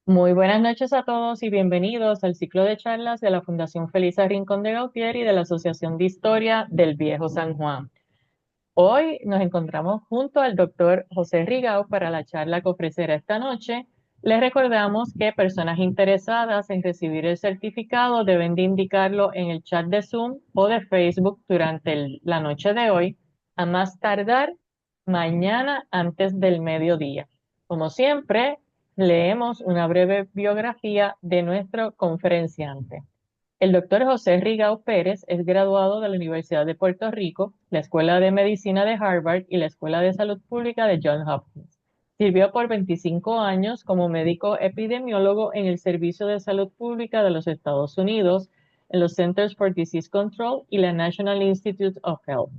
Muy buenas noches a todos y bienvenidos al ciclo de charlas de la Fundación Felisa Rincón de Gautier y de la Asociación de Historia del Viejo San Juan. Hoy nos encontramos junto al doctor José Rigau para la charla que ofrecerá esta noche. Les recordamos que personas interesadas en recibir el certificado deben de indicarlo en el chat de Zoom o de Facebook durante la noche de hoy, a más tardar mañana antes del mediodía. Como siempre, leemos una breve biografía de nuestro conferenciante. El doctor José Rigau Pérez es graduado de la Universidad de Puerto Rico, la Escuela de Medicina de Harvard y la Escuela de Salud Pública de Johns Hopkins. Sirvió por 25 años como médico epidemiólogo en el Servicio de Salud Pública de los Estados Unidos, en los Centers for Disease Control y la National Institute of Health.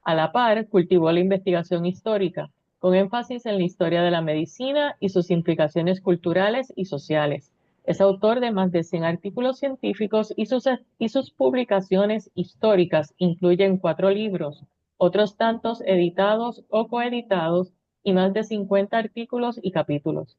A la par, cultivó la investigación histórica, con énfasis en la historia de la medicina y sus implicaciones culturales y sociales. Es autor de más de 100 artículos científicos y sus publicaciones históricas incluyen 4 libros, otros tantos editados o coeditados y más de 50 artículos y capítulos.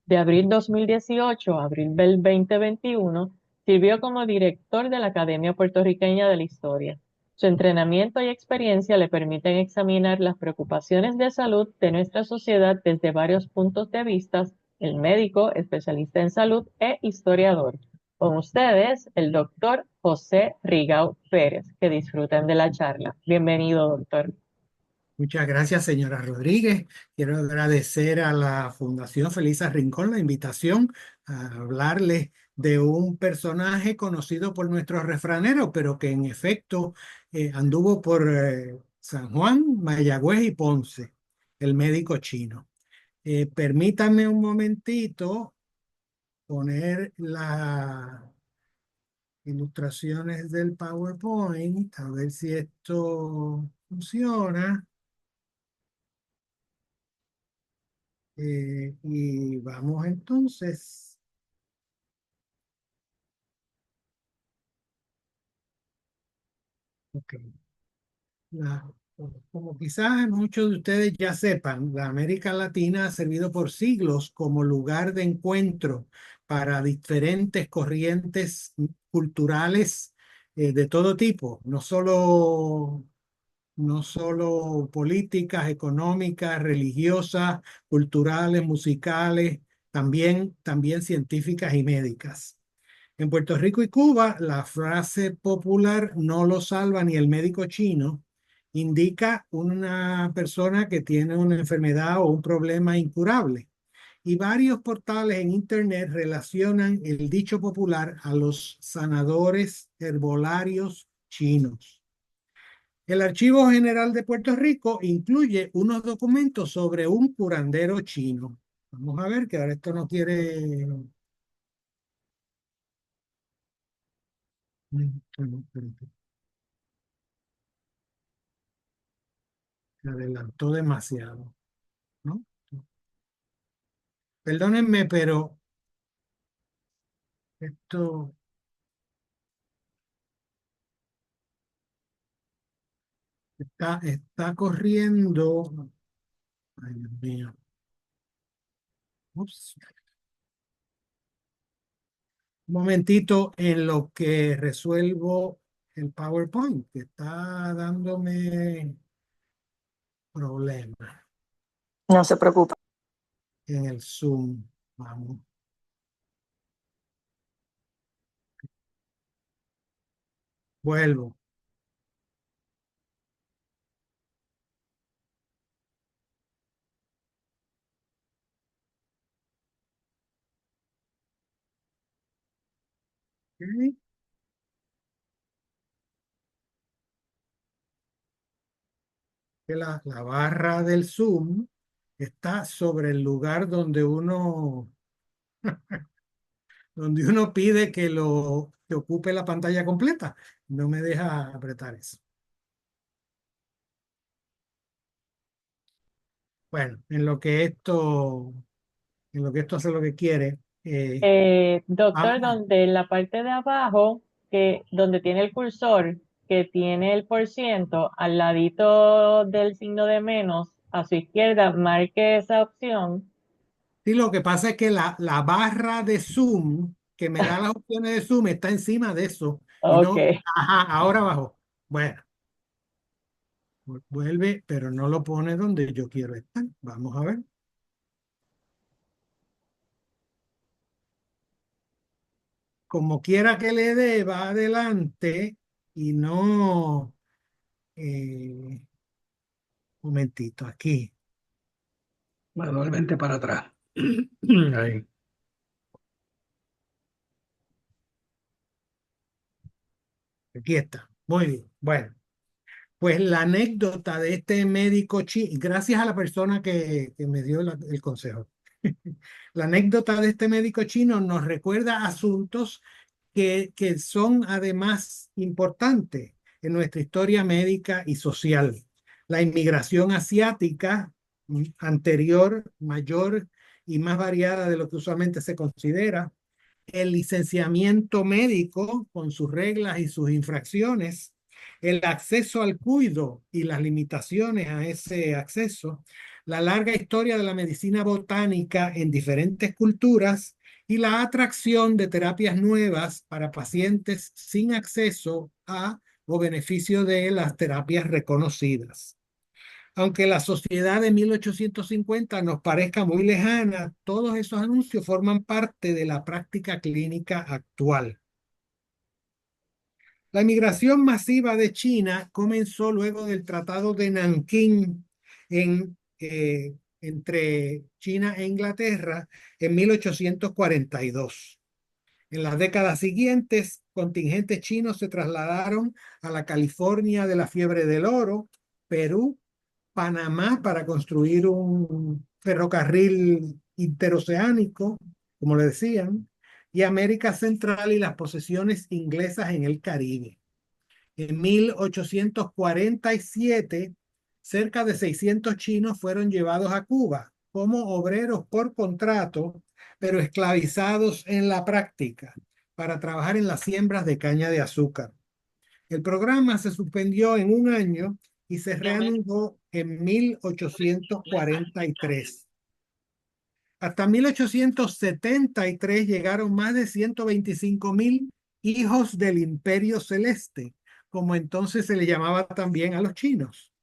De abril 2018 a abril del 2021, sirvió como director de la Academia Puertorriqueña de la Historia. Su entrenamiento y experiencia le permiten examinar las preocupaciones de salud de nuestra sociedad desde varios puntos de vista, el médico, especialista en salud e historiador. Con ustedes, el doctor José Rigau Pérez. Que disfruten de la charla. Bienvenido, doctor. Muchas gracias, señora Rodríguez. Quiero agradecer a la Fundación Felisa Rincón la invitación a hablarles de un personaje conocido por nuestros refraneros, pero que en efecto anduvo por San Juan, Mayagüez y Ponce, el médico chino. Permítanme un momentito poner las ilustraciones del PowerPoint, a ver si esto funciona. Y vamos entonces. Ok. La- Como quizás muchos de ustedes ya sepan, la América Latina ha servido por siglos como lugar de encuentro para diferentes corrientes culturales de todo tipo, no solo políticas, económicas, religiosas, culturales, musicales, también científicas y médicas. En Puerto Rico y Cuba, la frase popular "no lo salva ni el médico chino" indica una persona que tiene una enfermedad o un problema incurable. Y varios portales en Internet relacionan el dicho popular a los sanadores herbolarios chinos. El Archivo General de Puerto Rico incluye unos documentos sobre un curandero chino. Vamos a ver que ahora esto no quiere. Espérate. Se adelantó demasiado, ¿no? Perdónenme, pero esto está corriendo. Ay, Dios mío. Ups. Un momentito en lo que resuelvo el PowerPoint, que está dándome problemas No se preocupe. en el Zoom. Vamos, vuelvo. Ok. Que la barra del Zoom está sobre el lugar donde uno pide que ocupe la pantalla completa. No me deja apretar eso. Bueno, en lo que esto hace lo que quiere. Doctor, Ah, donde en la parte de abajo, donde tiene el cursor, que tiene el por ciento, al ladito del signo de menos, a su izquierda, marque esa opción. Sí, lo que pasa es que la barra de Zoom, que me da las opciones de Zoom, está encima de eso. Y Ok, no, ajá, ahora bajó. Bueno, vuelve, pero no lo pone donde yo quiero estar. Vamos a ver. Como quiera que le dé, va adelante y no, un momentito, aquí. Manualmente para atrás. Ahí. Aquí está. Muy bien. Bueno, pues la anécdota de este médico chino, gracias a la persona que me dio el consejo. La anécdota de este médico chino nos recuerda asuntos que son además importantes en nuestra historia médica y social. La inmigración asiática anterior, mayor y más variada de lo que usualmente se considera, el licenciamiento médico con sus reglas y sus infracciones, el acceso al cuidado y las limitaciones a ese acceso, la larga historia de la medicina botánica en diferentes culturas y la atracción de terapias nuevas para pacientes sin acceso a o beneficio de las terapias reconocidas. Aunque la sociedad de 1850 nos parezca muy lejana, todos esos anuncios forman parte de la práctica clínica actual. La inmigración masiva de China comenzó luego del Tratado de Nankín entre China e Inglaterra en 1842. En las décadas siguientes, contingentes chinos se trasladaron a la California de la fiebre del oro, Perú, Panamá para construir un ferrocarril interoceánico, como le decían, y América Central y las posesiones inglesas en el Caribe. En 1847, cerca de 600 chinos fueron llevados a Cuba como obreros por contrato, pero esclavizados en la práctica para trabajar en las siembras de caña de azúcar. El programa se suspendió en un año y se reanudó en 1843. Hasta 1873 llegaron más de 125,000 hijos del Imperio Celeste, como entonces se le llamaba también a los chinos.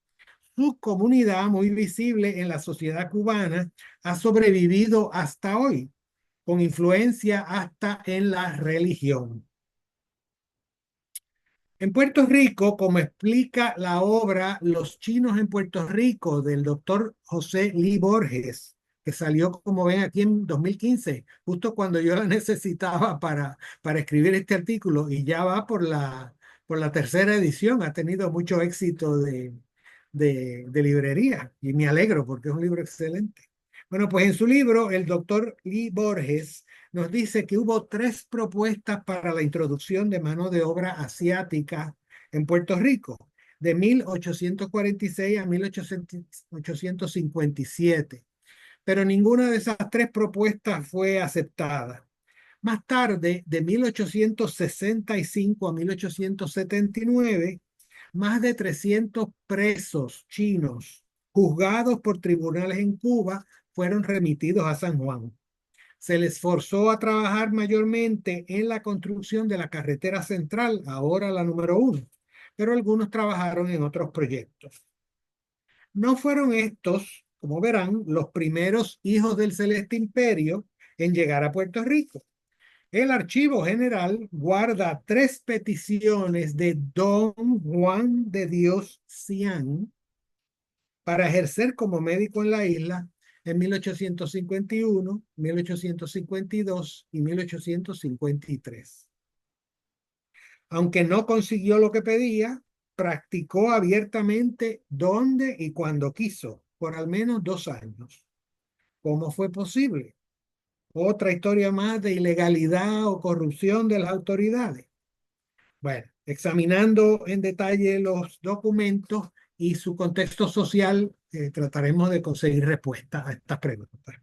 Su comunidad, muy visible en la sociedad cubana, ha sobrevivido hasta hoy, con influencia hasta en la religión. En Puerto Rico, como explica la obra Los chinos en Puerto Rico del doctor José Lee Borges, que salió, como ven aquí en 2015, justo cuando yo la necesitaba para escribir este artículo, y ya va por la tercera edición, ha tenido mucho éxito de librería, y me alegro porque es un libro excelente. Bueno, pues en su libro, el doctor Lee Borges nos dice que hubo 3 propuestas para la introducción de mano de obra asiática en Puerto Rico, de 1846 a 1857, pero ninguna de esas 3 propuestas fue aceptada. Más tarde, de 1865 a 1879, más de 300 presos chinos juzgados por tribunales en Cuba fueron remitidos a San Juan. Se les forzó a trabajar mayormente en la construcción de la carretera central, ahora la número 1, pero algunos trabajaron en otros proyectos. No fueron estos, como verán, los primeros hijos del Celeste Imperio en llegar a Puerto Rico. El Archivo General guarda 3 peticiones de Don Juan de Dios Cian para ejercer como médico en la isla en 1851, 1852 y 1853. Aunque no consiguió lo que pedía, practicó abiertamente donde y cuando quiso, por al menos 2 años. ¿Cómo fue posible? Otra historia más de ilegalidad o corrupción de las autoridades. Bueno, examinando en detalle los documentos y su contexto social, trataremos de conseguir respuesta a estas preguntas.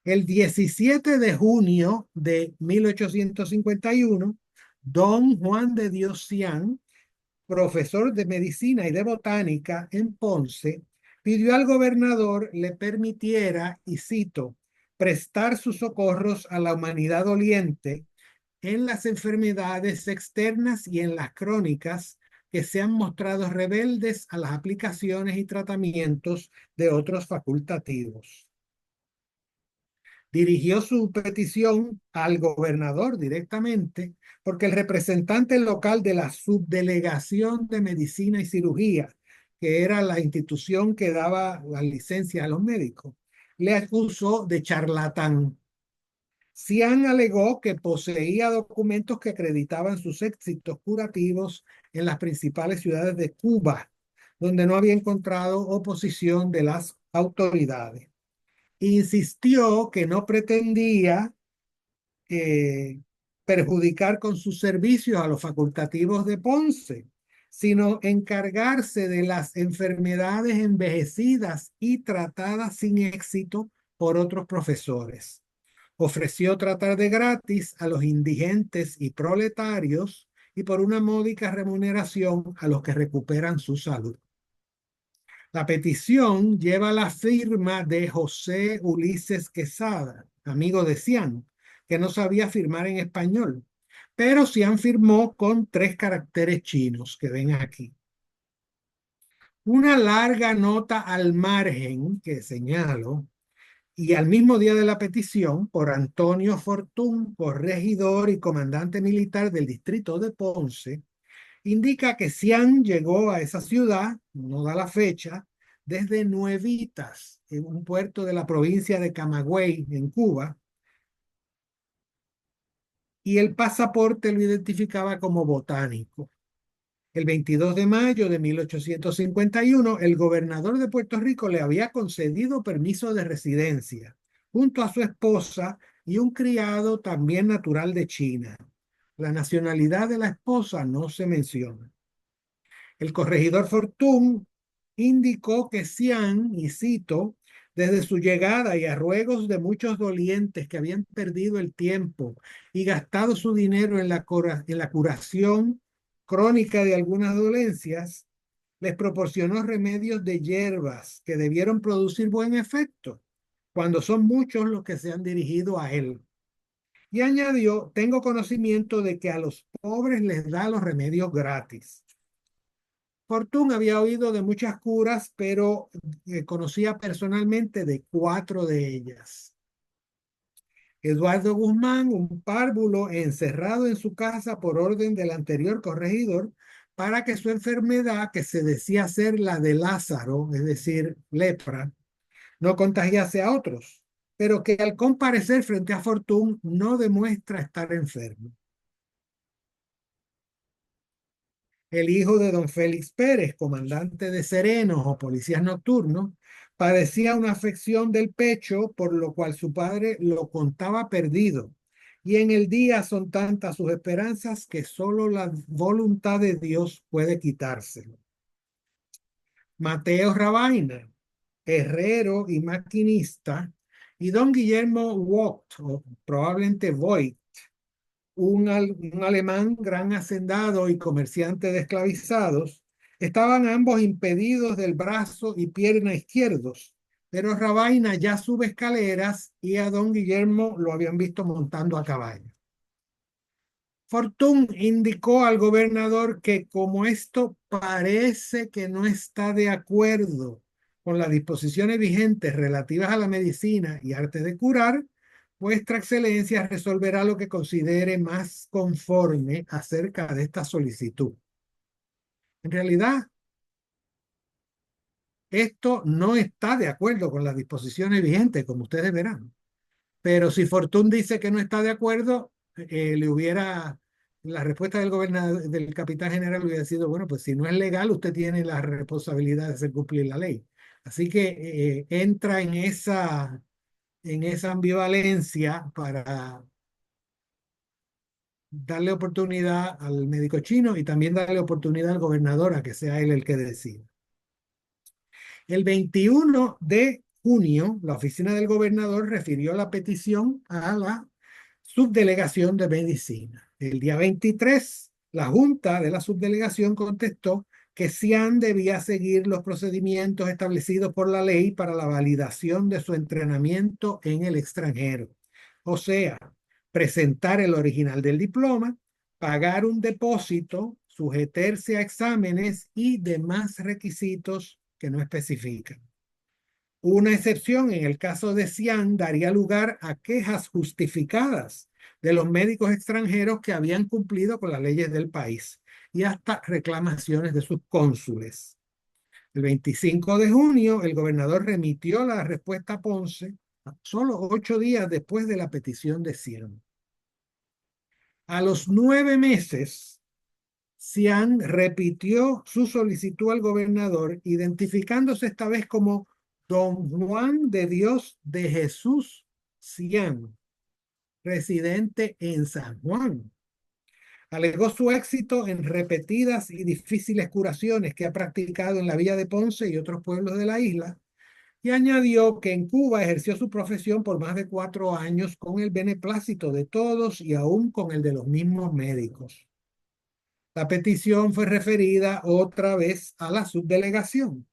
El 17 de junio de 1851, don Juan de Dios Cian, profesor de medicina y de botánica en Ponce, pidió al gobernador le permitiera, y cito, prestar sus socorros a la humanidad doliente en las enfermedades externas y en las crónicas que se han mostrado rebeldes a las aplicaciones y tratamientos de otros facultativos. Dirigió su petición al gobernador directamente porque el representante local de la Subdelegación de Medicina y Cirugía, que era la institución que daba la licencia a los médicos, le acusó de charlatán. Cian alegó que poseía documentos que acreditaban sus éxitos curativos en las principales ciudades de Cuba, donde no había encontrado oposición de las autoridades. Insistió que no pretendía perjudicar con sus servicios a los facultativos de Ponce, sino encargarse de las enfermedades envejecidas y tratadas sin éxito por otros profesores. Ofreció tratar de gratis a los indigentes y proletarios y por una módica remuneración a los que recuperan su salud. La petición lleva la firma de José Ulises Quesada, amigo de Cian, que no sabía firmar en español, pero Cian firmó con 3 caracteres chinos que ven aquí. Una larga nota al margen que señalo, y al mismo día de la petición, por Antonio Fortún, corregidor y comandante militar del distrito de Ponce, indica que Cian llegó a esa ciudad, no da la fecha, desde Nuevitas, en un puerto de la provincia de Camagüey, en Cuba, y el pasaporte lo identificaba como botánico. El 22 de mayo de 1851, el gobernador de Puerto Rico le había concedido permiso de residencia, junto a su esposa y un criado también natural de China. La nacionalidad de la esposa no se menciona. El corregidor Fortún indicó que Cian, y cito, desde su llegada y a ruegos de muchos dolientes que habían perdido el tiempo y gastado su dinero en la curación crónica de algunas dolencias, les proporcionó remedios de hierbas que debieron producir buen efecto, cuando son muchos los que se han dirigido a él. Y añadió, tengo conocimiento de que a los pobres les da los remedios gratis. Fortún había oído de muchas curas, pero conocía personalmente de 4 de ellas. Eduardo Guzmán, un párvulo encerrado en su casa por orden del anterior corregidor, para que su enfermedad, que se decía ser la de Lázaro, es decir, lepra, no contagiase a otros, pero que al comparecer frente a Fortún no demuestra estar enfermo. El hijo de don Félix Pérez, comandante de serenos o policías nocturnos, padecía una afección del pecho, por lo cual su padre lo contaba perdido. Y en el día son tantas sus esperanzas que solo la voluntad de Dios puede quitárselo. Mateo Rabaina, herrero y maquinista, y don Guillermo Vogt, o probablemente Voigt, un alemán gran hacendado y comerciante de esclavizados, estaban ambos impedidos del brazo y pierna izquierdos, pero Rabaina ya sube escaleras y a don Guillermo lo habían visto montando a caballo. Fortún indicó al gobernador que como esto parece que no está de acuerdo con las disposiciones vigentes relativas a la medicina y arte de curar, vuestra excelencia resolverá lo que considere más conforme acerca de esta solicitud. En realidad, esto no está de acuerdo con las disposiciones vigentes, como ustedes verán. Pero si Fortún dice que no está de acuerdo, la respuesta del gobernador, del capitán general hubiera sido, bueno, pues si no es legal, usted tiene la responsabilidad de hacer cumplir la ley. Así que entra en esa ambivalencia para darle oportunidad al médico chino y también darle oportunidad al gobernador a que sea él el que decida. El 21 de junio, la oficina del gobernador refirió la petición a la subdelegación de medicina. El día 23, la junta de la subdelegación contestó que Xian debía seguir los procedimientos establecidos por la ley para la validación de su entrenamiento en el extranjero. O sea, presentar el original del diploma, pagar un depósito, sujetarse a exámenes y demás requisitos que no especifican. Una excepción en el caso de Xian daría lugar a quejas justificadas de los médicos extranjeros que habían cumplido con las leyes del país y hasta reclamaciones de sus cónsules. El 25 de junio, el gobernador remitió la respuesta a Ponce solo 8 días después de la petición de Xian. A los 9 meses, Xian repitió su solicitud al gobernador, identificándose esta vez como Don Juan de Dios de Jesús Xian, residente en San Juan. Alegó su éxito en repetidas y difíciles curaciones que ha practicado en la villa de Ponce y otros pueblos de la isla, y añadió que en Cuba ejerció su profesión por más de 4 años con el beneplácito de todos y aún con el de los mismos médicos. La petición fue referida otra vez a la subdelegación.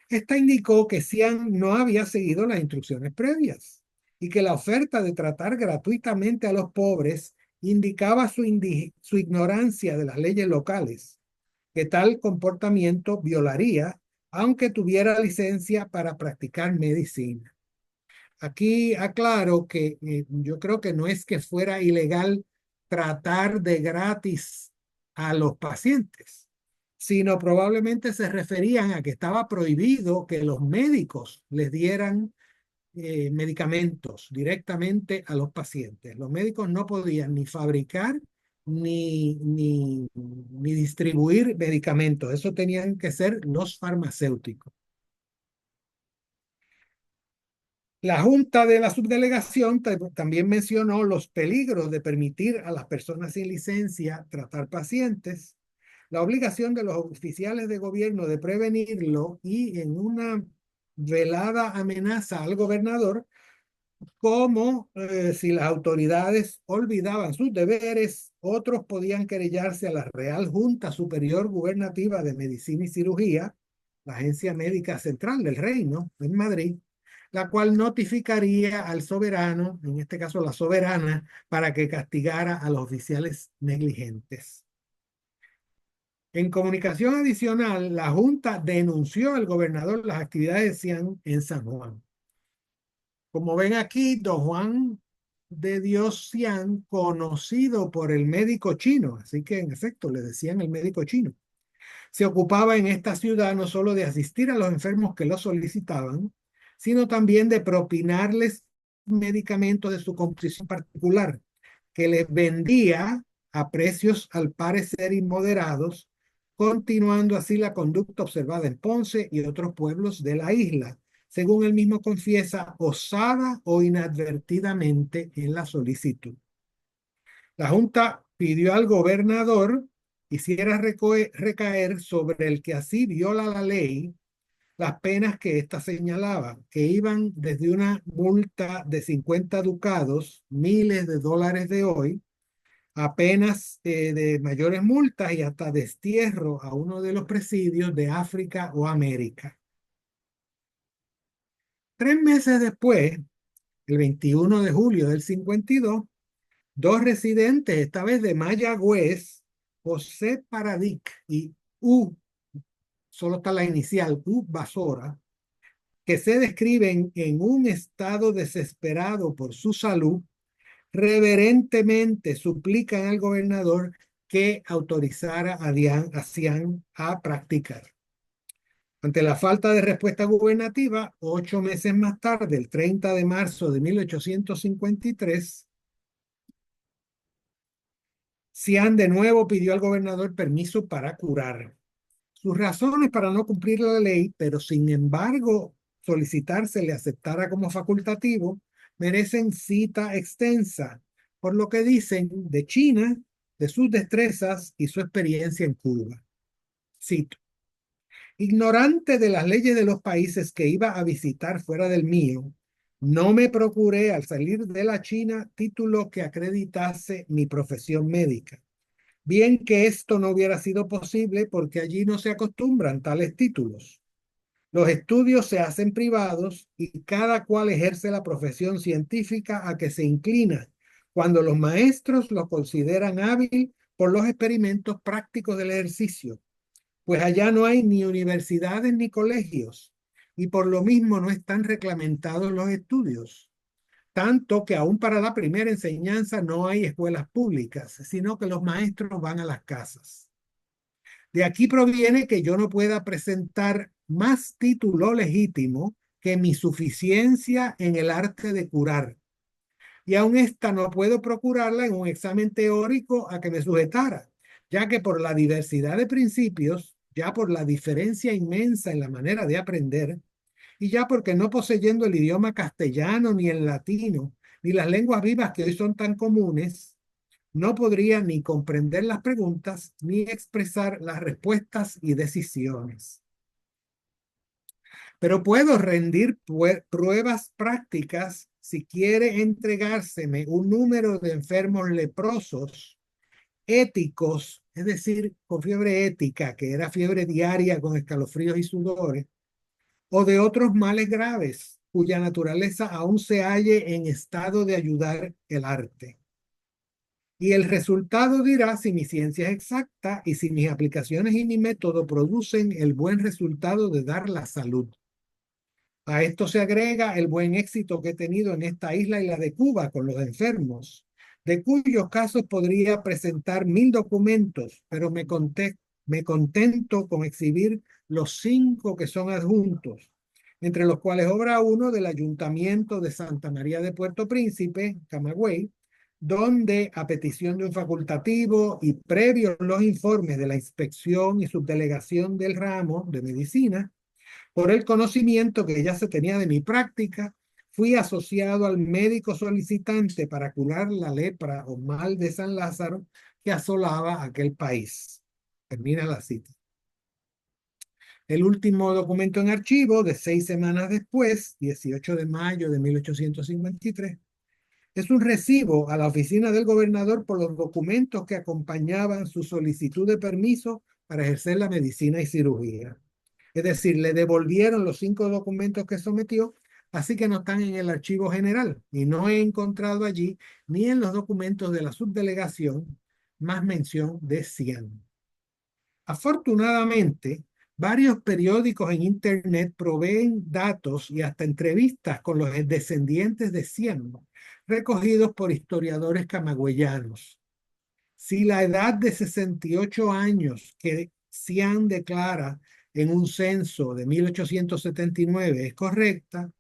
Esta indicó que Xian no había seguido las instrucciones previas y que la oferta de tratar gratuitamente a los pobres indicaba su ignorancia de las leyes locales, que tal comportamiento violaría aunque tuviera licencia para practicar medicina. Aquí aclaro que yo creo que no es que fuera ilegal tratar de gratis a los pacientes, sino probablemente se referían a que estaba prohibido que los médicos les dieran medicamentos directamente a los pacientes. Los médicos no podían ni fabricar ni distribuir medicamentos. Eso tenían que ser los farmacéuticos. La Junta de la Subdelegación también mencionó los peligros de permitir a las personas sin licencia tratar pacientes, la obligación de los oficiales de gobierno de prevenirlo y en una velada amenaza al gobernador, como si las autoridades olvidaban sus deberes, otros podían querellarse a la Real Junta Superior Gubernativa de Medicina y Cirugía, la agencia médica central del reino en Madrid, la cual notificaría al soberano, en este caso la soberana, para que castigara a los oficiales negligentes. En comunicación adicional, la Junta denunció al gobernador las actividades de Xian en San Juan. Como ven aquí, Don Juan de Dios Xian, conocido por el médico chino, así que en efecto le decían el médico chino, se ocupaba en esta ciudad no solo de asistir a los enfermos que lo solicitaban, sino también de propinarles medicamentos de su composición particular, que les vendía a precios al parecer inmoderados, continuando así la conducta observada en Ponce y otros pueblos de la isla, según él mismo confiesa, osada o inadvertidamente en la solicitud. La Junta pidió al gobernador hiciera recaer sobre el que así viola la ley las penas que ésta señalaba, que iban desde una multa de 50 ducados, miles de dólares de hoy, a penas de mayores multas y hasta destierro a uno de los presidios de África o América. 3 meses después, el 21 de julio del 52, 2 residentes, esta vez de Mayagüez, José Paradic y solo está la inicial, Basora, que se describen en un estado desesperado por su salud, reverentemente suplican al gobernador que autorizara a Xian a practicar. Ante la falta de respuesta gubernativa, 8 meses más tarde, el 30 de marzo de 1853, Xian de nuevo pidió al gobernador permiso para curar. Sus razones para no cumplir la ley, pero sin embargo solicitarse le aceptara como facultativo, merecen cita extensa, por lo que dicen de China, de sus destrezas y su experiencia en Cuba. Cito: ignorante de las leyes de los países que iba a visitar fuera del mío, no me procuré al salir de la China título que acreditase mi profesión médica. bien que esto no hubiera sido posible porque allí no se acostumbran tales títulos. Los estudios se hacen privados y cada cual ejerce la profesión científica a que se inclina cuando los maestros lo consideran hábil por los experimentos prácticos del ejercicio, pues allá no hay ni universidades ni colegios y por lo mismo no están reglamentados los estudios. Tanto que aún para la primera enseñanza no hay escuelas públicas, sino que los maestros van a las casas. De aquí proviene que yo no pueda presentar más título legítimo que mi suficiencia en el arte de curar. Y aún esta no puedo procurarla en un examen teórico a que me sujetara, ya que por la diversidad de principios, ya por la diferencia inmensa en la manera de aprender, y ya porque no poseyendo el idioma castellano ni el latino, ni las lenguas vivas que hoy son tan comunes, no podría ni comprender las preguntas ni expresar las respuestas y decisiones. Pero puedo rendir pruebas prácticas si quiere entregárseme un número de enfermos leprosos éticos, es decir, con fiebre ética, que era fiebre diaria con escalofríos y sudores, o de otros males graves, cuya naturaleza aún se halle en estado de ayudar el arte. Y el resultado dirá si mi ciencia es exacta y si mis aplicaciones y mi método producen el buen resultado de dar la salud. A esto se agrega el buen éxito que he tenido en esta isla y la de Cuba con los enfermos, de cuyos casos podría presentar 1000 documentos, pero me contento con exhibir los 5 que son adjuntos, entre los cuales obra uno del Ayuntamiento de Santa María de Puerto Príncipe, Camagüey, donde a petición de un facultativo y previo los informes de la inspección y subdelegación del ramo de medicina, por el conocimiento que ya se tenía de mi práctica, fui asociado al médico solicitante para curar la lepra o mal de San Lázaro que asolaba aquel país. Termina la cita. El último documento en archivo, de 6 semanas después, 18 de mayo de 1853, es un recibo a la oficina del gobernador por los documentos que acompañaban su solicitud de permiso para ejercer la medicina y cirugía. Es decir, le devolvieron los 5 documentos que sometió, así que no están en el archivo general y no he encontrado allí ni en los documentos de la subdelegación más mención de Cian. Afortunadamente, varios periódicos en Internet proveen datos y hasta entrevistas con los descendientes de Cian, recogidos por historiadores camagüeyanos. Si la edad de 68 años que Cian declara en un censo de 1879 es correcta,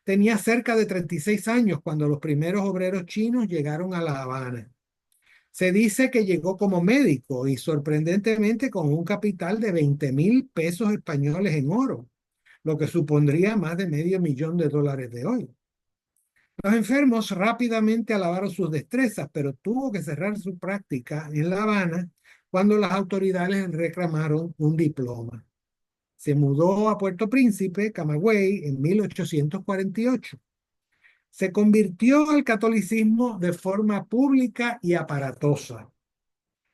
tenía cerca de 36 años cuando los primeros obreros chinos llegaron a La Habana. Se dice que llegó como médico y sorprendentemente con un capital de 20,000 pesos españoles en oro, lo que supondría más de $500,000 de hoy. Los enfermos rápidamente alabaron sus destrezas, pero tuvo que cerrar su práctica en La Habana cuando las autoridades reclamaron un diploma. Se mudó a Puerto Príncipe, Camagüey, en 1848. Se convirtió al catolicismo de forma pública y aparatosa.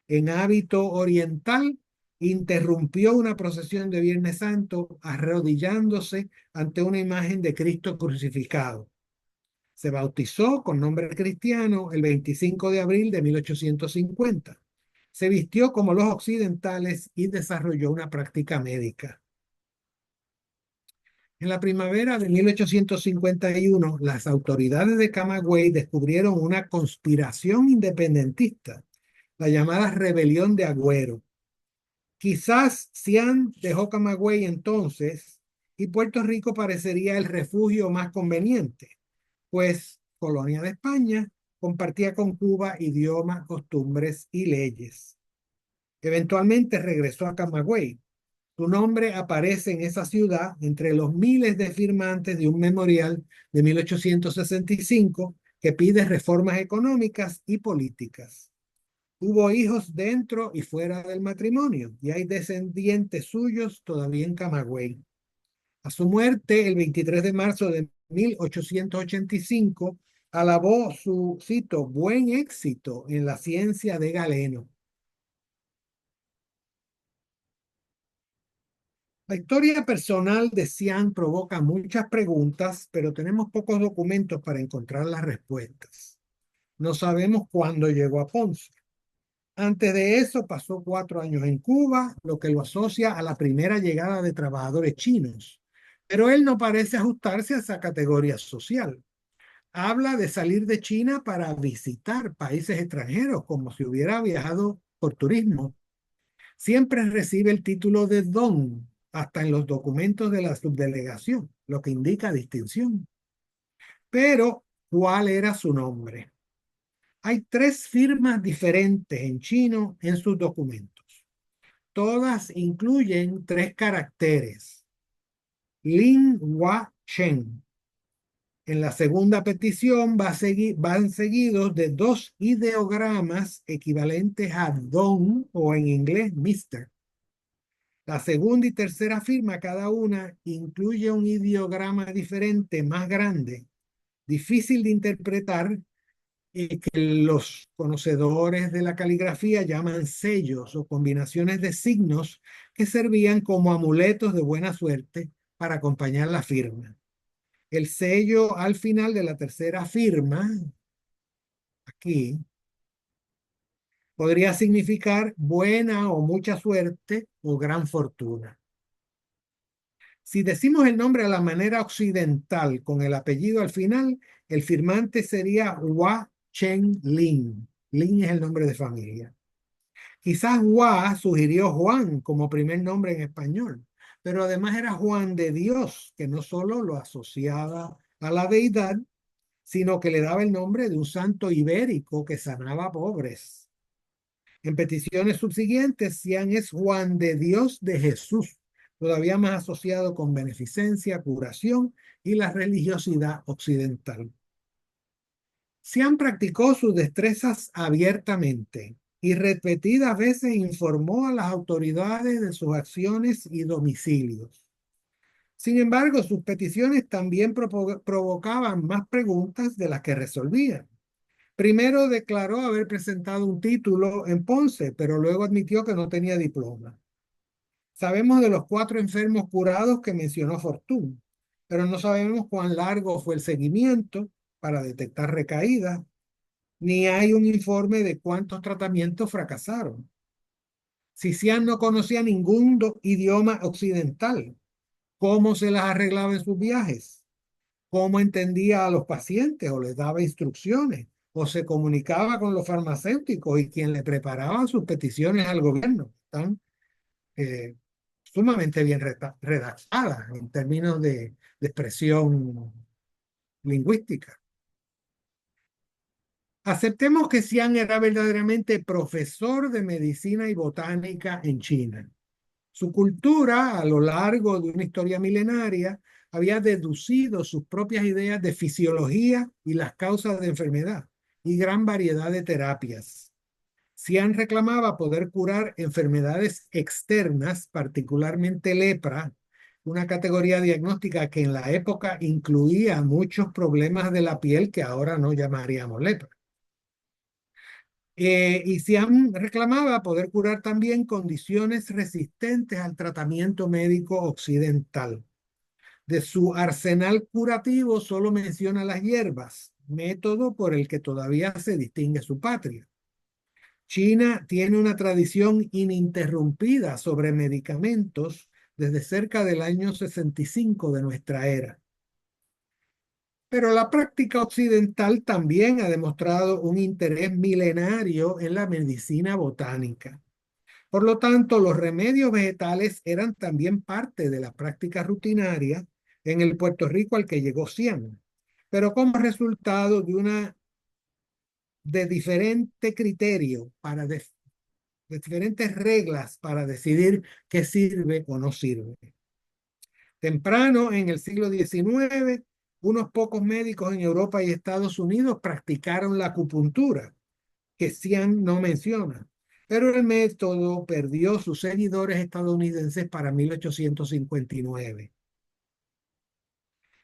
En hábito oriental, interrumpió una procesión de Viernes Santo arrodillándose ante una imagen de Cristo crucificado. Se bautizó con nombre cristiano el 25 de abril de 1850. Se vistió como los occidentales y desarrolló una práctica médica. En la primavera de 1851, las autoridades de Camagüey descubrieron una conspiración independentista, la llamada Rebelión de Agüero. Quizás Cian dejó Camagüey entonces y Puerto Rico parecería el refugio más conveniente, pues colonia de España, compartía con Cuba idioma, costumbres y leyes. Eventualmente regresó a Camagüey. Su nombre aparece en esa ciudad entre los miles de firmantes de un memorial de 1865 que pide reformas económicas y políticas. Hubo hijos dentro y fuera del matrimonio y hay descendientes suyos todavía en Camagüey. A su muerte, el 23 de marzo de 1885, alabó su, cito, buen éxito en la ciencia de Galeno. La historia personal de Xian provoca muchas preguntas, pero tenemos pocos documentos para encontrar las respuestas. No sabemos cuándo llegó a Ponce. Antes de eso pasó 4 años en Cuba, lo que lo asocia a la primera llegada de trabajadores chinos. Pero él no parece ajustarse a esa categoría social. Habla de salir de China para visitar países extranjeros, como si hubiera viajado por turismo. Siempre recibe el título de don, hasta en los documentos de la subdelegación, lo que indica distinción. Pero, ¿cuál era su nombre? Hay 3 firmas diferentes en chino en sus documentos. Todas incluyen 3 caracteres. Lin Hua Chen. En la segunda petición van seguidos de 2 ideogramas equivalentes a don o en inglés Mister. La segunda y tercera firma, cada una, incluye un ideograma diferente, más grande, difícil de interpretar, y que los conocedores de la caligrafía llaman sellos o combinaciones de signos que servían como amuletos de buena suerte para acompañar la firma. El sello al final de la tercera firma, aquí, podría significar buena o mucha suerte o gran fortuna. Si decimos el nombre a la manera occidental con el apellido al final, el firmante sería Hua Chen Lin. Lin es el nombre de familia. Quizás Hua sugirió Juan como primer nombre en español, pero además era Juan de Dios, que no solo lo asociaba a la deidad, sino que le daba el nombre de un santo ibérico que sanaba pobres. En peticiones subsiguientes, Xian es Juan de Dios de Jesús, todavía más asociado con beneficencia, curación y la religiosidad occidental. Xian practicó sus destrezas abiertamente y repetidas veces informó a las autoridades de sus acciones y domicilios. Sin embargo, sus peticiones también provocaban más preguntas de las que resolvían. Primero declaró haber presentado un título en Ponce, pero luego admitió que no tenía diploma. Sabemos de los 4 enfermos curados que mencionó Fortún, pero no sabemos cuán largo fue el seguimiento para detectar recaídas, ni hay un informe de cuántos tratamientos fracasaron. Si Xian no conocía ningún idioma occidental, ¿cómo se las arreglaba en sus viajes? ¿Cómo entendía a los pacientes o les daba instrucciones? ¿O se comunicaba con los farmacéuticos y quien le preparaba sus peticiones al gobierno? Están sumamente bien redactadas en términos de expresión lingüística. Aceptemos que Xian era verdaderamente profesor de medicina y botánica en China. Su cultura, a lo largo de una historia milenaria, había deducido sus propias ideas de fisiología y las causas de enfermedad, y gran variedad de terapias. Xian reclamaba poder curar enfermedades externas, particularmente lepra, una categoría diagnóstica que en la época incluía muchos problemas de la piel que ahora no llamaríamos lepra. Y Xian reclamaba poder curar también condiciones resistentes al tratamiento médico occidental. De su arsenal curativo solo menciona las hierbas, método por el que todavía se distingue su patria. China tiene una tradición ininterrumpida sobre medicamentos desde cerca del año 65 de nuestra era. Pero la práctica occidental también ha demostrado un interés milenario en la medicina botánica. Por lo tanto, los remedios vegetales eran también parte de la práctica rutinaria en el Puerto Rico al que llegó Xian, pero como resultado de diferente criterio de diferentes reglas para decidir qué sirve o no sirve. Temprano, en el siglo XIX, unos pocos médicos en Europa y Estados Unidos practicaron la acupuntura, que Xian no menciona, pero el método perdió sus seguidores estadounidenses para 1859.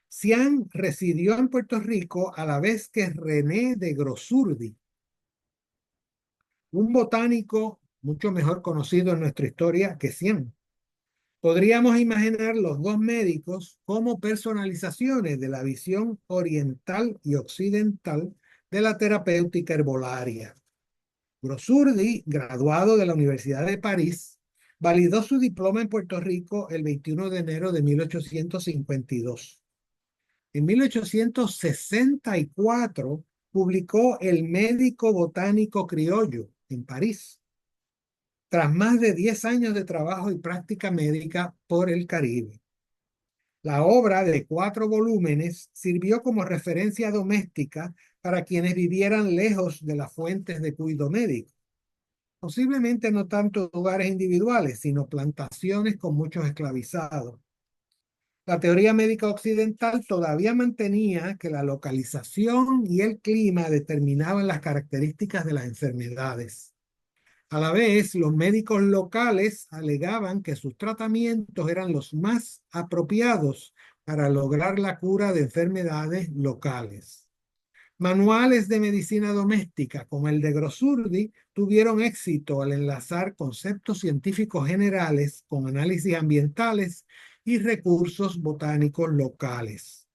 Xian residió en Puerto Rico a la vez que René de Grossurdi, un botánico mucho mejor conocido en nuestra historia que Xian. Podríamos imaginar los dos médicos como personalizaciones de la visión oriental y occidental de la terapéutica herbolaria. Brosurdi, graduado de la Universidad de París, validó su diploma en Puerto Rico el 21 de enero de 1852. En 1864 publicó El Médico Botánico Criollo en París, tras más de 10 años de trabajo y práctica médica por el Caribe. La obra de 4 volúmenes sirvió como referencia doméstica para quienes vivieran lejos de las fuentes de cuidado médico. Posiblemente no tanto hogares individuales, sino plantaciones con muchos esclavizados. La teoría médica occidental todavía mantenía que la localización y el clima determinaban las características de las enfermedades. A la vez, los médicos locales alegaban que sus tratamientos eran los más apropiados para lograr la cura de enfermedades locales. Manuales de medicina doméstica como el de Grossurdi tuvieron éxito al enlazar conceptos científicos generales con análisis ambientales y recursos botánicos locales.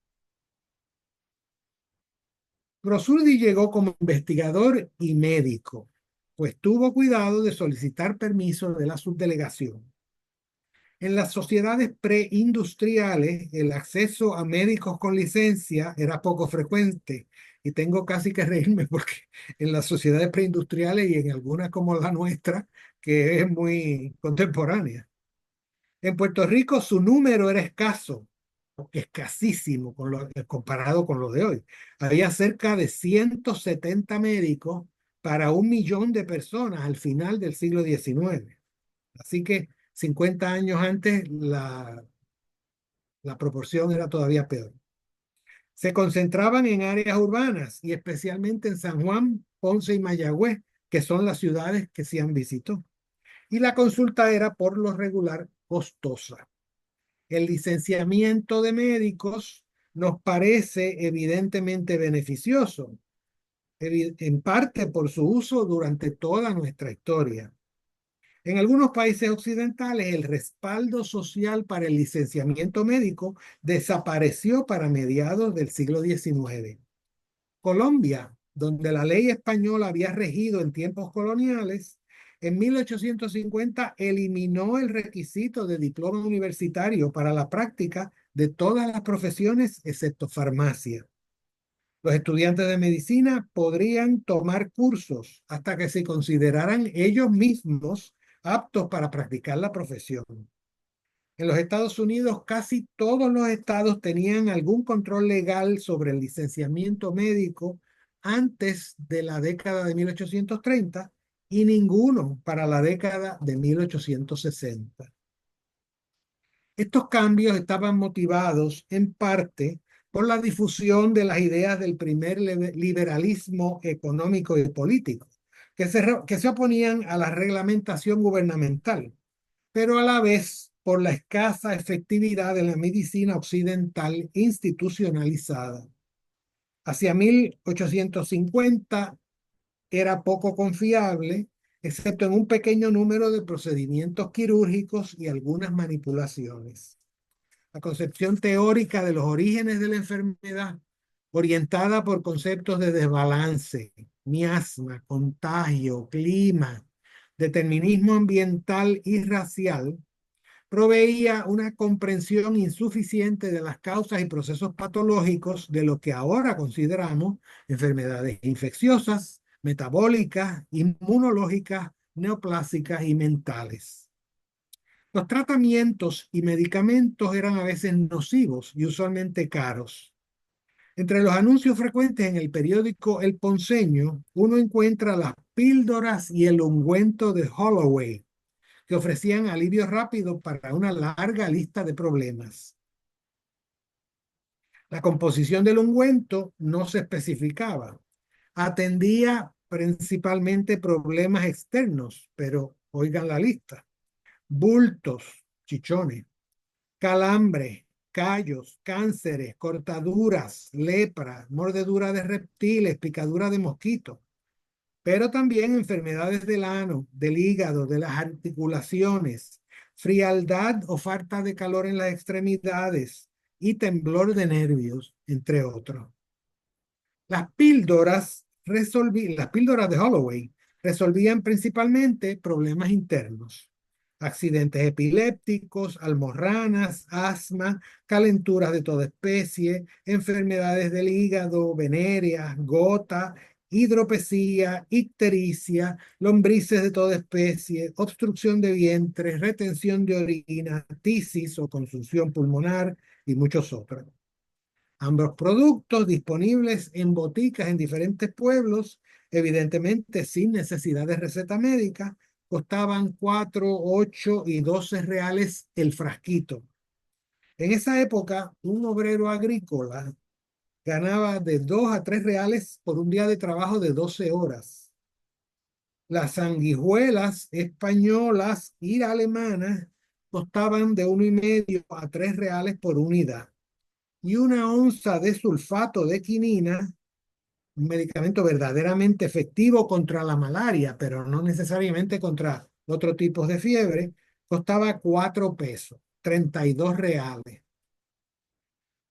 Grossurdi llegó como investigador y médico, pues tuvo cuidado de solicitar permiso de la subdelegación. En las sociedades preindustriales, el acceso a médicos con licencia era poco frecuente, y tengo casi que reírme porque en las sociedades preindustriales y en algunas como la nuestra, que es muy contemporánea. En Puerto Rico su número era escaso, escasísimo comparado con lo de hoy. Había cerca de 170 médicos para 1 millón de personas al final del siglo XIX. Así que 50 años antes la proporción era todavía peor. Se concentraban en áreas urbanas y especialmente en San Juan, Ponce y Mayagüez, que son las ciudades que se han visitado. Y la consulta era por lo regular costosa. El licenciamiento de médicos nos parece evidentemente beneficioso, en parte por su uso durante toda nuestra historia. En algunos países occidentales, el respaldo social para el licenciamiento médico desapareció para mediados del siglo XIX. Colombia, donde la ley española había regido en tiempos coloniales, en 1850 eliminó el requisito de diploma universitario para la práctica de todas las profesiones excepto farmacia. Los estudiantes de medicina podrían tomar cursos hasta que se consideraran ellos mismos aptos para practicar la profesión. En los Estados Unidos, casi todos los estados tenían algún control legal sobre el licenciamiento médico antes de la década de 1830 y ninguno para la década de 1860. Estos cambios estaban motivados en parte por la difusión de las ideas del primer liberalismo económico y político, que se oponían a la reglamentación gubernamental, pero a la vez por la escasa efectividad de la medicina occidental institucionalizada. Hacia 1850 era poco confiable, excepto en un pequeño número de procedimientos quirúrgicos y algunas manipulaciones. La concepción teórica de los orígenes de la enfermedad, orientada por conceptos de desbalance, miasma, contagio, clima, determinismo ambiental y racial, proveía una comprensión insuficiente de las causas y procesos patológicos de lo que ahora consideramos enfermedades infecciosas, metabólicas, inmunológicas, neoplásicas y mentales. Los tratamientos y medicamentos eran a veces nocivos y usualmente caros. Entre los anuncios frecuentes en el periódico El Ponceño, uno encuentra las píldoras y el ungüento de Holloway, que ofrecían alivio rápido para una larga lista de problemas. La composición del ungüento no se especificaba. Atendía principalmente problemas externos, pero oigan la lista: bultos, chichones, calambre, callos, cánceres, cortaduras, lepra, mordedura de reptiles, picadura de mosquitos, pero también enfermedades del ano, del hígado, de las articulaciones, frialdad o falta de calor en las extremidades y temblor de nervios, entre otros. Las píldoras de Holloway resolvían principalmente problemas internos, accidentes epilépticos, almorranas, asma, calenturas de toda especie, enfermedades del hígado, venéreas, gota, hidropesía, ictericia, lombrices de toda especie, obstrucción de vientre, retención de orina, tisis o consunción pulmonar y muchos otros. Ambos productos disponibles en boticas en diferentes pueblos, evidentemente sin necesidad de receta médica, costaban 4, 8 y 12 reales el frasquito. En esa época, un obrero agrícola ganaba de 2 a 3 reales por un día de trabajo de 12 horas. Las sanguijuelas españolas y alemanas costaban de 1,5 a 3 reales por unidad. Y una onza de sulfato de quinina, un medicamento verdaderamente efectivo contra la malaria, pero no necesariamente contra otros tipos de fiebre, costaba 4 pesos, 32 reales.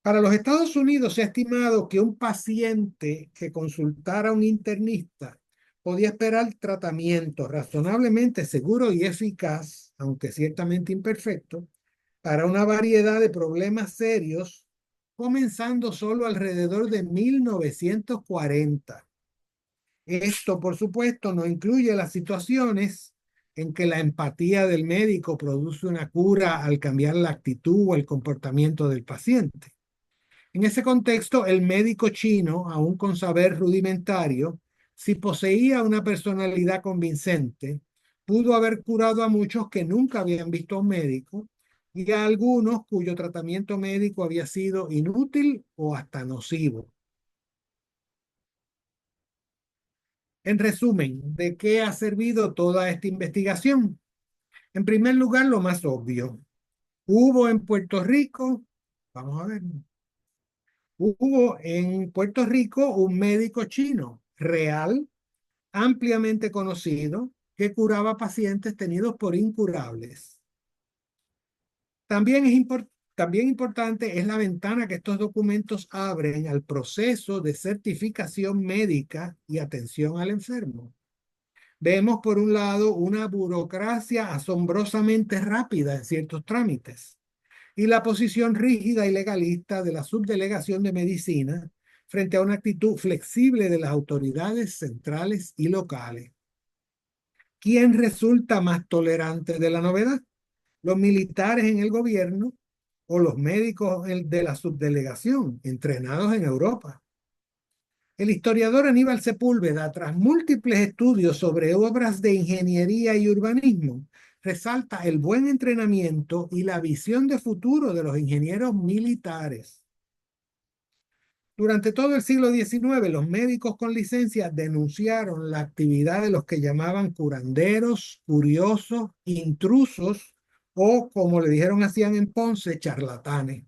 Para los Estados Unidos se ha estimado que un paciente que consultara a un internista podía esperar tratamiento razonablemente seguro y eficaz, aunque ciertamente imperfecto, para una variedad de problemas serios, comenzando solo alrededor de 1940. Esto, por supuesto, no incluye las situaciones en que la empatía del médico produce una cura al cambiar la actitud o el comportamiento del paciente. En ese contexto, el médico chino, aun con saber rudimentario, si poseía una personalidad convincente, pudo haber curado a muchos que nunca habían visto a un médico y a algunos cuyo tratamiento médico había sido inútil o hasta nocivo. En resumen, ¿de qué ha servido toda esta investigación? En primer lugar, lo más obvio. Hubo en Puerto Rico, vamos a ver, hubo en Puerto Rico un médico chino real, ampliamente conocido, que curaba pacientes tenidos por incurables. También importante es la ventana que estos documentos abren al proceso de certificación médica y atención al enfermo. Vemos, por un lado, una burocracia asombrosamente rápida en ciertos trámites y la posición rígida y legalista de la Subdelegación de Medicina frente a una actitud flexible de las autoridades centrales y locales. ¿Quién resulta más tolerante de la novedad? ¿Los militares en el gobierno o los médicos de la subdelegación entrenados en Europa? El historiador Aníbal Sepúlveda, tras múltiples estudios sobre obras de ingeniería y urbanismo, resalta el buen entrenamiento y la visión de futuro de los ingenieros militares. Durante todo el siglo XIX, los médicos con licencia denunciaron la actividad de los que llamaban curanderos, curiosos, intrusos o, como le dijeron hacían en Ponce, charlatanes.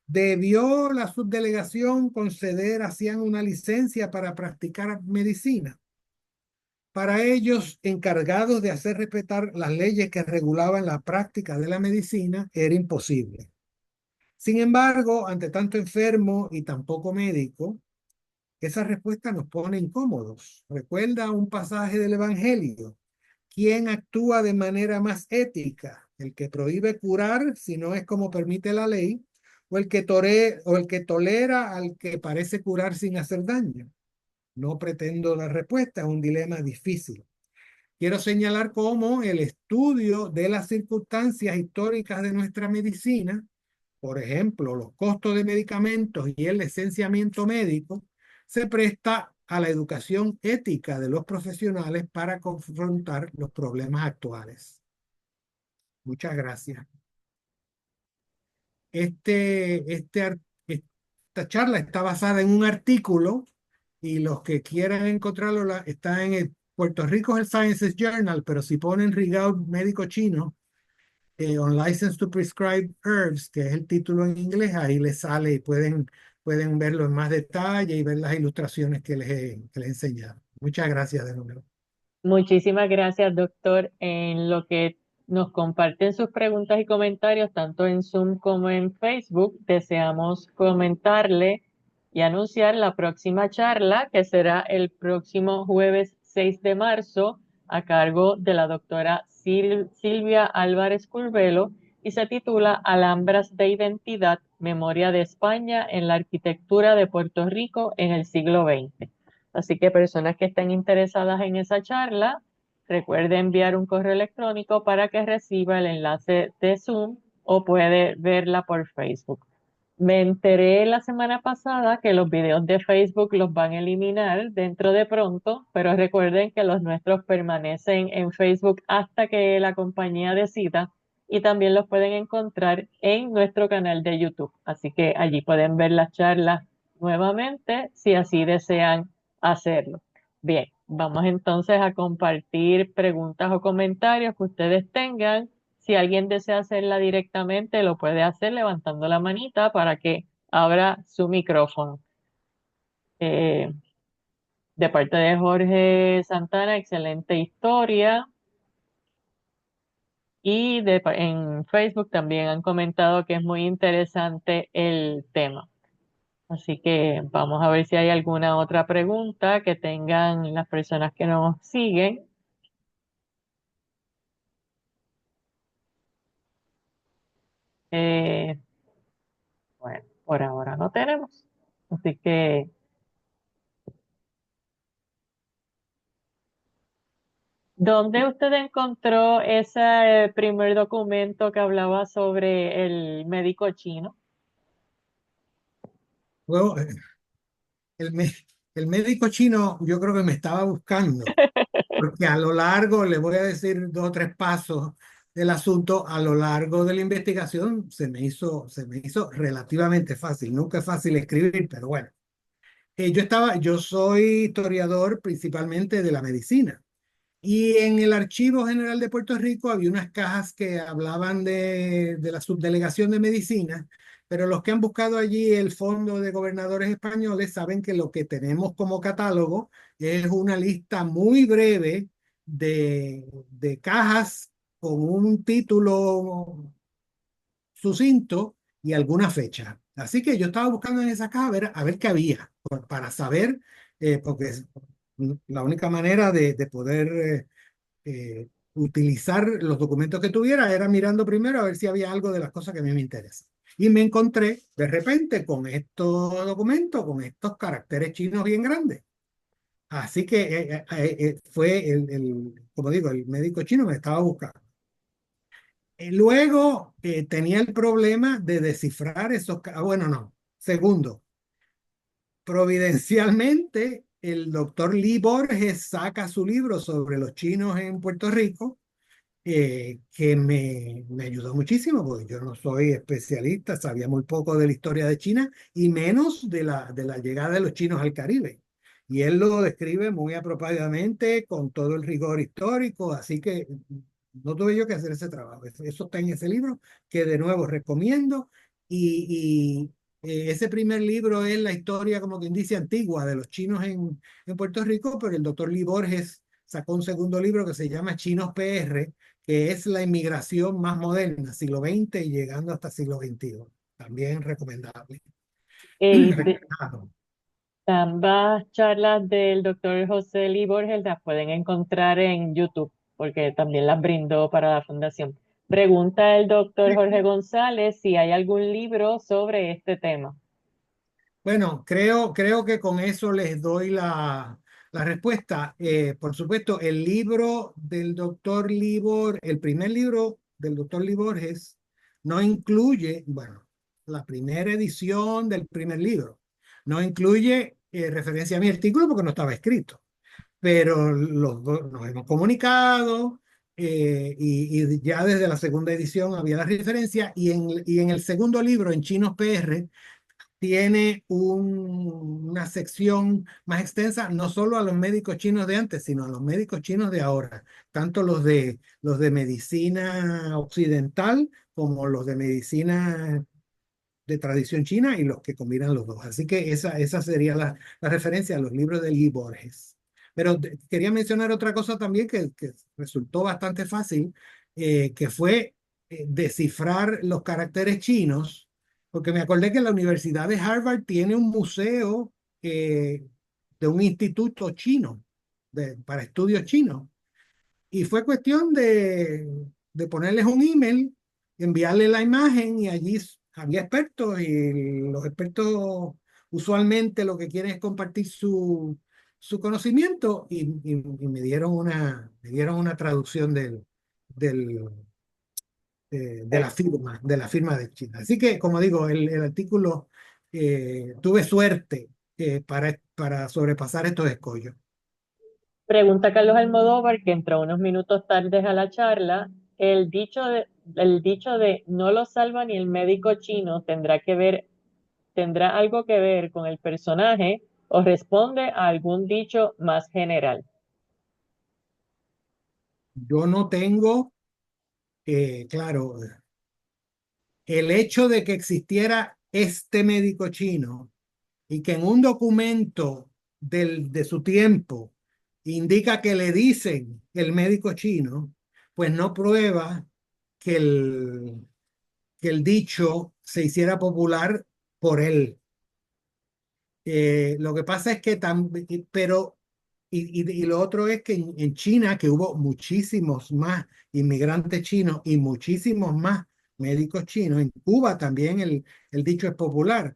¿Debió la subdelegación conceder hacían una licencia para practicar medicina? Para ellos, encargados de hacer respetar las leyes que regulaban la práctica de la medicina, era imposible. Sin embargo, ante tanto enfermo y tan poco médico, esa respuesta nos pone incómodos. Recuerda un pasaje del Evangelio. ¿Quién actúa de manera más ética? ¿El que prohíbe curar si no es como permite la ley? ¿O el que tolera al que parece curar sin hacer daño? No pretendo la respuesta, es un dilema difícil. Quiero señalar cómo el estudio de las circunstancias históricas de nuestra medicina, por ejemplo, los costos de medicamentos y el licenciamiento médico, se presta a la educación ética de los profesionales para confrontar los problemas actuales. Muchas gracias. Esta charla está basada en un artículo y los que quieran encontrarlo está en el Puerto Rico Health Sciences Journal, pero si ponen Rigaud médico chino, on license to prescribe herbs, que es el título en inglés, ahí les sale y pueden verlo en más detalle y ver las ilustraciones que les he enseñado. Muchas gracias de nuevo. Muchísimas gracias, doctor. En lo que nos comparten sus preguntas y comentarios tanto en Zoom como en Facebook. Deseamos comentarle y anunciar la próxima charla, que será el próximo jueves 6 de marzo, a cargo de la doctora Silvia Álvarez Curvelo, y se titula Alhambras de Identidad, Memoria de España en la Arquitectura de Puerto Rico en el siglo XX. Así que personas que estén interesadas en esa charla, recuerde enviar un correo electrónico para que reciba el enlace de Zoom o puede verla por Facebook. Me enteré la semana pasada que los videos de Facebook los van a eliminar dentro de pronto, pero recuerden que los nuestros permanecen en Facebook hasta que la compañía decida, y también los pueden encontrar en nuestro canal de YouTube. Así que allí pueden ver las charlas nuevamente si así desean hacerlo. Bien, vamos entonces a compartir preguntas o comentarios que ustedes tengan. Si alguien desea hacerla directamente, lo puede hacer levantando la manita para que abra su micrófono. Eh, de parte de Jorge Santana, excelente historia. Y en Facebook también han comentado que es muy interesante el tema. Así que vamos a ver si hay alguna otra pregunta que tengan las personas que nos siguen. Eh, bueno, por ahora no tenemos. Así que, ¿dónde usted encontró ese primer documento que hablaba sobre el médico chino? Luego, el, me- el médico chino yo creo que me estaba buscando, porque a lo largo, le voy a decir 2 o 3 pasos del asunto, a lo largo de la investigación se me hizo relativamente fácil. Nunca es fácil escribir, pero bueno. Yo soy historiador principalmente de la medicina. Y en el Archivo General de Puerto Rico había unas cajas que hablaban de la Subdelegación de Medicina, pero los que han buscado allí el Fondo de Gobernadores Españoles saben que lo que tenemos como catálogo es una lista muy breve de cajas con un título sucinto y alguna fecha. Así que yo estaba buscando en esa caja a ver qué había, para saber, porque es la única manera de poder utilizar los documentos que tuviera era mirando primero a ver si había algo de las cosas que a mí me interesan. Y me encontré de repente con estos documentos, con estos caracteres chinos bien grandes. Así que fue como digo, el médico chino me estaba buscando. Luego tenía el problema de descifrar bueno, no. Segundo, providencialmente, el doctor Lee Borges saca su libro sobre los chinos en Puerto Rico, que me ayudó muchísimo, porque yo no soy especialista, sabía muy poco de la historia de China y menos de la llegada de los chinos al Caribe. Y él lo describe muy apropiadamente, con todo el rigor histórico, así que no tuve yo que hacer ese trabajo. Eso está en ese libro, que de nuevo recomiendo. Ese primer libro es la historia, como quien dice, antigua de los chinos en Puerto Rico, pero el doctor Lee Borges sacó un segundo libro que se llama Chinos PR, que es la inmigración más moderna, siglo XX y llegando hasta siglo XXI. También recomendable. Y Recomendado. ambas charlas del doctor José Lee Borges las pueden encontrar en YouTube, porque también las brindó para la fundación. Pregunta el doctor Jorge González si hay algún libro sobre este tema. Bueno, creo que con eso les doy la respuesta. Por supuesto, el libro del doctor Libor, el primer libro del doctor Borges, no incluye, bueno, la primera edición del primer libro, no incluye referencia a mi artículo porque no estaba escrito, pero los dos nos hemos comunicado, y ya desde la segunda edición había la referencia, y en el segundo libro, en Chinos PR, tiene una sección más extensa, no solo a los médicos chinos de antes, sino a los médicos chinos de ahora, tanto los de medicina occidental como los de medicina de tradición china y los que combinan los dos. Así que esa sería la referencia a los libros de Lee Borges. Pero quería mencionar otra cosa también que resultó bastante fácil. que fue descifrar los caracteres chinos, porque me acordé que la Universidad de Harvard tiene un museo de un instituto chino, para estudios chinos. Y fue cuestión de ponerles un email, enviarle la imagen y allí había expertos y los expertos usualmente lo que quieren es compartir su conocimiento y me dieron una traducción del, de la firma de China. Así que, como digo, el artículo, tuve suerte para sobrepasar estos escollos. Pregunta Carlos Almodóvar, que entró unos minutos tarde a la charla. El dicho de no lo salva ni el médico chino tendrá algo que ver con el personaje o responde a algún dicho más general. Yo no tengo, claro, el hecho de que existiera este médico chino y que en un documento de su tiempo indica que le dicen el médico chino, pues no prueba que que el dicho se hiciera popular por él. Lo que pasa es que pero, y lo otro es que en China, que hubo muchísimos más inmigrantes chinos y muchísimos más médicos chinos, en Cuba también el dicho es popular.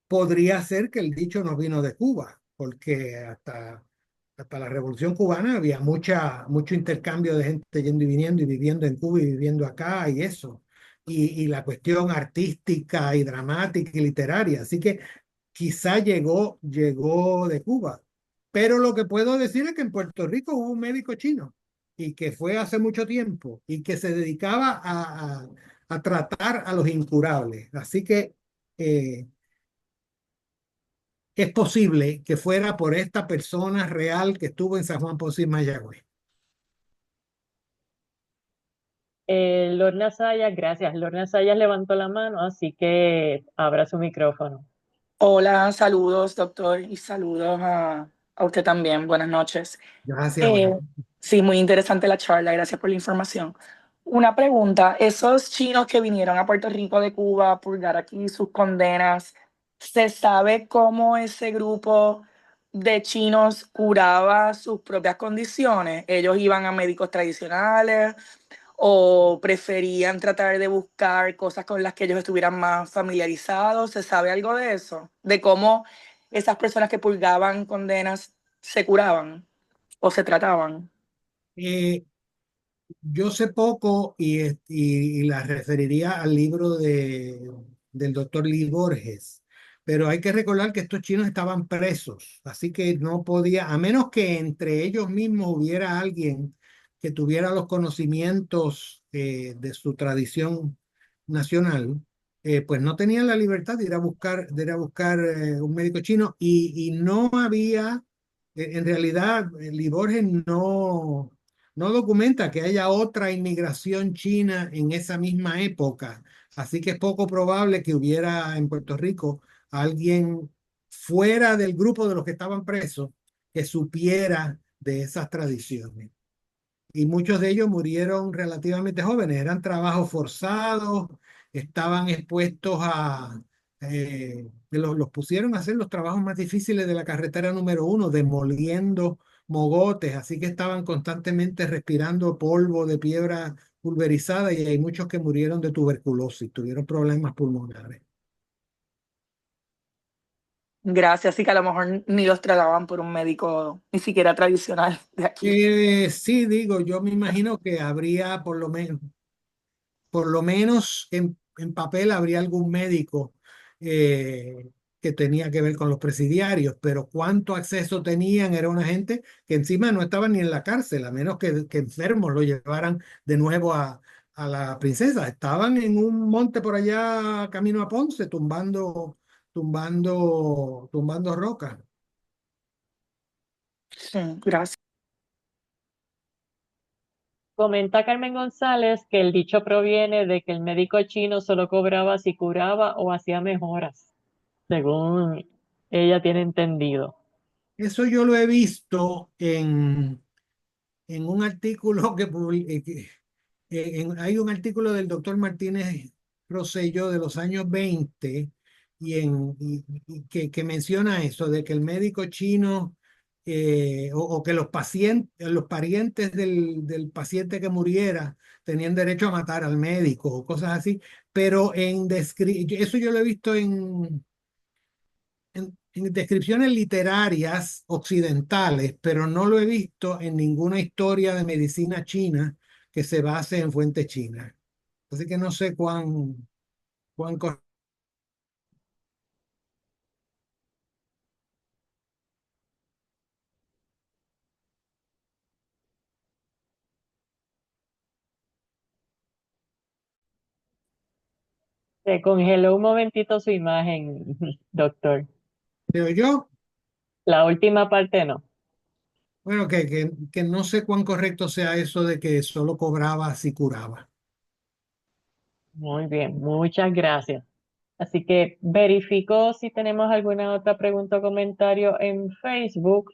Podría ser que el dicho no vino de Cuba, porque hasta la Revolución Cubana había mucho intercambio de gente yendo y viniendo y viviendo en Cuba y viviendo acá y eso. Y la cuestión artística y dramática y literaria. Así que quizá llegó de Cuba. Pero lo que puedo decir es que en Puerto Rico hubo un médico chino y que fue hace mucho tiempo y que se dedicaba a tratar a los incurables. Así que es posible que fuera por esta persona real que estuvo en San Juan Ponce y Mayagüez. Lorna Sayas, gracias. Lorna Sayas levantó la mano, así que abra su micrófono. Hola, saludos, doctor, y saludos a usted también. Buenas noches. Gracias, Eh, bueno. sí, muy interesante la charla, gracias por la información. Una pregunta, esos chinos que vinieron a Puerto Rico de Cuba a purgar aquí sus condenas, ¿se sabe cómo ese grupo de chinos curaba sus propias condiciones? ¿Ellos iban a médicos tradicionales o preferían tratar de buscar cosas con las que ellos estuvieran más familiarizados? ¿Se sabe algo de eso? ¿De cómo esas personas que purgaban condenas se curaban o se trataban? Eh, yo sé poco y la referiría al libro del doctor Lee Borges, pero hay que recordar que estos chinos estaban presos, así que no podía, a menos que entre ellos mismos hubiera alguien que tuviera los conocimientos de su tradición nacional, pues no tenían la libertad de ir a buscar un médico chino y no había, en realidad, Lee Borges no documenta que haya otra inmigración china en esa misma época, así que es poco probable que hubiera en Puerto Rico alguien fuera del grupo de los que estaban presos que supiera de esas tradiciones. Y muchos de ellos murieron relativamente jóvenes, eran trabajos forzados, estaban expuestos los pusieron a hacer los trabajos más difíciles de la carretera número 1, demoliendo mogotes, así que estaban constantemente respirando polvo de piedra pulverizada y hay muchos que murieron de tuberculosis, tuvieron problemas pulmonares. Gracias, sí que a lo mejor ni los trataban por un médico ni siquiera tradicional de aquí. Sí, digo, yo me imagino que habría por lo menos en papel habría algún médico que tenía que ver con los presidiarios, pero cuánto acceso tenían era una gente que encima no estaba ni en la cárcel, a menos que enfermos lo llevaran de nuevo a la princesa. Estaban en un monte por allá camino a Ponce, tumbando rocas. Sí, gracias. Comenta Carmen González que el dicho proviene de que el médico chino solo cobraba si curaba o hacía mejoras, según ella tiene entendido. Eso yo lo he visto en un artículo Hay un artículo del doctor Martínez Rosselló de los años 20 que menciona eso, de que el médico chino o que los parientes del paciente que muriera tenían derecho a matar al médico o cosas así, pero eso yo lo he visto en descripciones literarias occidentales, pero no lo he visto en ninguna historia de medicina china que se base en fuentes chinas. Así que no sé cuán Se congeló un momentito su imagen, doctor. creo yo. La última parte no. Bueno, que no sé cuán correcto sea eso de que solo cobraba si curaba. Muy bien, muchas gracias. Así que verifico si tenemos alguna otra pregunta o comentario en Facebook.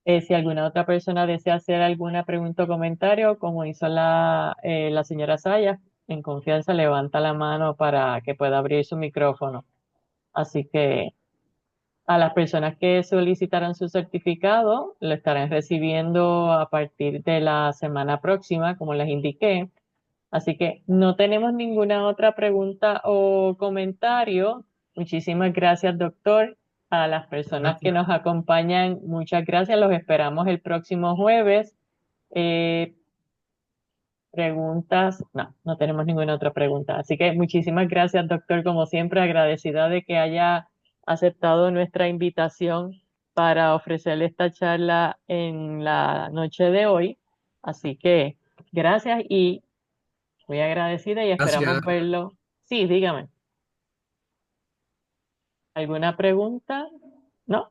Si alguna otra persona desea hacer alguna pregunta o comentario, como hizo la señora Saya, en confianza levanta la mano para que pueda abrir su micrófono. Así que a las personas que solicitaron su certificado, lo estarán recibiendo a partir de la semana próxima, como les indiqué. Así que no tenemos ninguna otra pregunta o comentario. Muchísimas gracias, doctor. A las personas que Gracias. nos acompañan, muchas gracias. Los esperamos el próximo jueves. Eh, Preguntas, no, no tenemos ninguna otra pregunta. Así que muchísimas gracias, doctor. Como siempre, agradecida de que haya aceptado nuestra invitación para ofrecerle esta charla en la noche de hoy. Así que gracias y muy agradecida y esperamos Gracias. verlo. Sí, dígame. ¿Alguna pregunta? ¿No?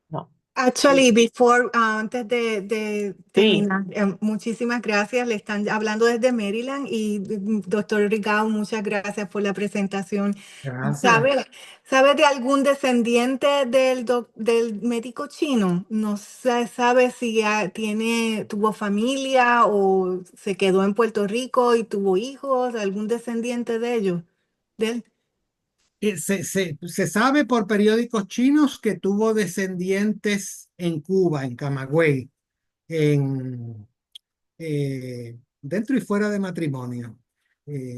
No. Actually, antes de Sí, terminar, muchísimas gracias. Le están hablando desde Maryland y doctor Rigao, muchas gracias por la presentación. Gracias. ¿Sabe de algún descendiente del médico chino? No se sabe si tuvo familia o se quedó en Puerto Rico y tuvo hijos, algún descendiente de ellos, de él. Se sabe por periódicos chinos que tuvo descendientes en Cuba, en Camagüey, en, dentro y fuera de matrimonio.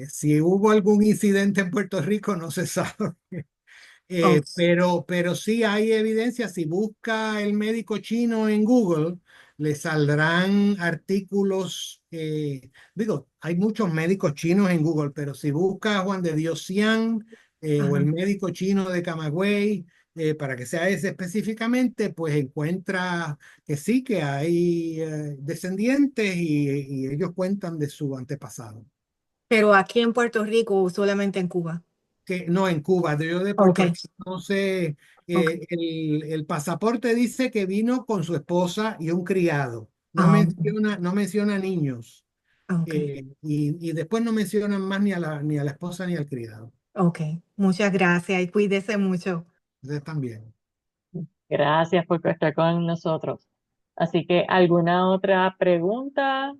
Si hubo algún incidente en Puerto Rico, no se sabe. Oh, Pero sí hay evidencia. Si busca el médico chino en Google, le saldrán artículos. Digo, hay muchos médicos chinos en Google, pero si busca Juan de Dios Xiang o el ajá. médico chino de Camagüey, para que sea ese específicamente, pues encuentra que sí, que hay descendientes y ellos cuentan de su antepasado. Pero aquí en Puerto Rico o solamente en Cuba. Que no, en Cuba, yo de Puerto Okay, Rico, no sé, okay. el pasaporte dice que vino con su esposa y un criado, Ah, no menciona niños, okay, y después no mencionan más ni a la esposa ni al criado. okay. Muchas gracias y cuídese mucho. Ustedes también. gracias por estar con nosotros. Así que, ¿alguna otra pregunta?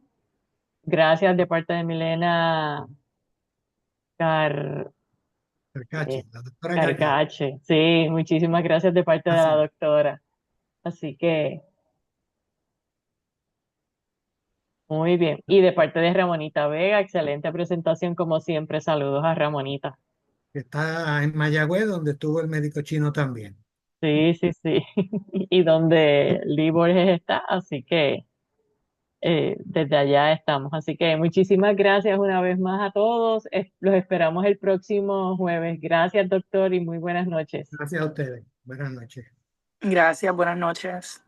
Gracias de parte de Milena Car, Carcachi, la doctora Carcachi. Carcache. Sí, muchísimas gracias de parte de la Así, doctora. Así que, muy bien. Y de parte de Ramonita Vega, excelente presentación como siempre. Saludos a Ramonita. que está en Mayagüez, donde estuvo el médico chino también. Sí, sí, sí. Y donde Lee Borges está, así que desde allá estamos. Así que muchísimas gracias una vez más a todos. Los esperamos el próximo jueves. Gracias, doctor, y muy buenas noches. Gracias a ustedes. Buenas noches. Gracias, buenas noches.